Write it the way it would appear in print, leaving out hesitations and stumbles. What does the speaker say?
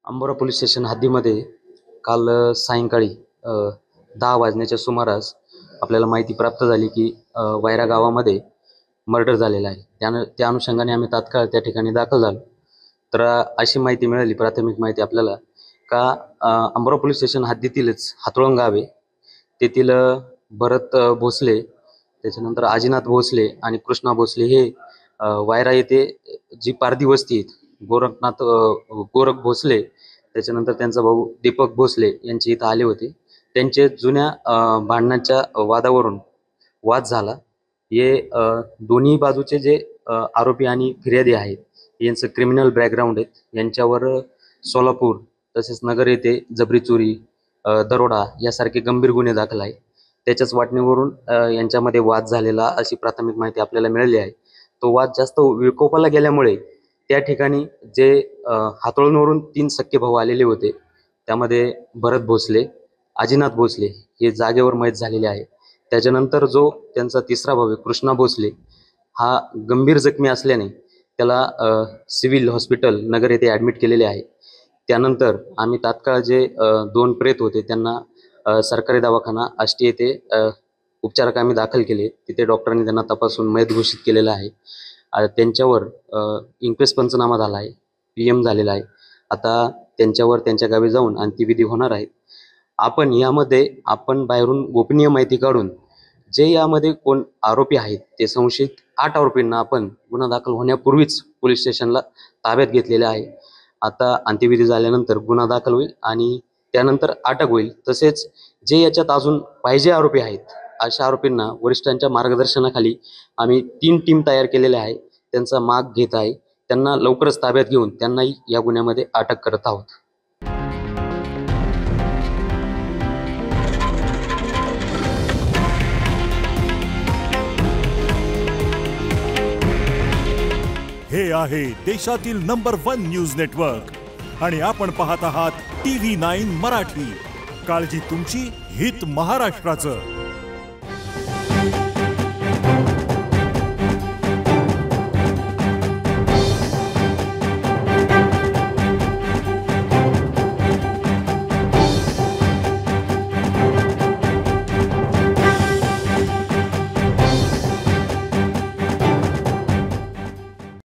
Ambora police station हद्दीमध्ये काल सायंकाळी 10 वाजण्याच्या सुमारास आपल्याला माहिती प्राप्त झाली की वैरा गावामध्ये मर्डर झालेला आहे. त्या अनुषंगाने आम्ही तात्काळ त्या ठिकाणी दाखल झालो. तर अशी माहिती मिळाली, प्राथमिक माहिती आपल्याला का अंबोरा पोलीस स्टेशन हद्दीतीलच हातोळण गाव आहे. तेथील भरत भोसले, त्याच्यानंतर आजीनाथ भोसले आणि कृष्णा भोसले हे वैरा येथे जी पारधी वस्ती आहेत गोरख भोसले, त्याच्यानंतर त्यांचा भाऊ दीपक भोसले यांचे इथं आले होते. त्यांचे जुन्या भांडणाच्या वादावरून वाद झाला. हे दोन्ही बाजूचे जे आरोपी आणि फिर्यादी आहेत यांचं क्रिमिनल बॅकग्राऊंड आहेत. यांच्यावर सोलापूर तसेच नगर येथे जबरी चोरी, दरोडा यासारखे गंभीर गुन्हे दाखल आहे. त्याच्याच वाटणीवरून यांच्यामध्ये वाद झालेला अशी प्राथमिक माहिती आपल्याला मिळाली आहे. तो वाद जास्त विकोपाला गेल्यामुळे त्या ठिकाणी जे हातोळणवरून 3 सख्खे भाऊ आलेले होते, त्यामध्ये भरत भोसले, आजीनाथ भोसले हे जागेवर मयत झालेले आहे. त्याच्यानंतर जो त्यांचा तिसरा भाऊ कृष्णा भोसले हा गंभीर जखमी असल्याने त्याला सिव्हिल हॉस्पिटल नगर येथे ॲडमिट केलेले आहे. त्यानंतर आम्ही तात्काळ जे 2 प्रेत होते त्यांना सरकारी दवाखाना आष्टी येथे उपचाराकामी दाखल केले. तिथे डॉक्टरांनी त्यांना तपासून मयत घोषित केलेलं आहे. त्यांच्यावर इंक्वेस्ट पंचनामा झाला आहे, PM झालेला आहे. आता त्यांच्यावर त्यांच्या गावी जाऊन अंत्यविधी होणार आहेत. आपण बाहेरून गोपनीय माहिती काढून जे यामध्ये कोण आरोपी आहेत ते संशयित 8 आरोपींना आपण गुन्हा दाखल होण्यापूर्वीच पोलीस स्टेशनला ताब्यात घेतलेले आहे. आता अंत्यविधी झाल्यानंतर गुन्हा दाखल होईल आणि त्यानंतर अटक होईल. तसेच जे याच्यात अजून पाहिजे आरोपी आहेत अशा आरोपींना वरिष्ठांच्या मार्गदर्शनाखाली आम्ही 3 टीम तयार केलेल्या आहे. त्यांचा माग घेत आहे. त्यांना लवकरच ताब्यात घेऊन त्यांनाही या गुन्ह्यामध्ये अटक करत आहोत. हे आहे देशातील नंबर 1 न्यूज नेटवर्क आणि आपण पाहत आहात TV9 मराठी. काळजी तुमची, हित महाराष्ट्राचं.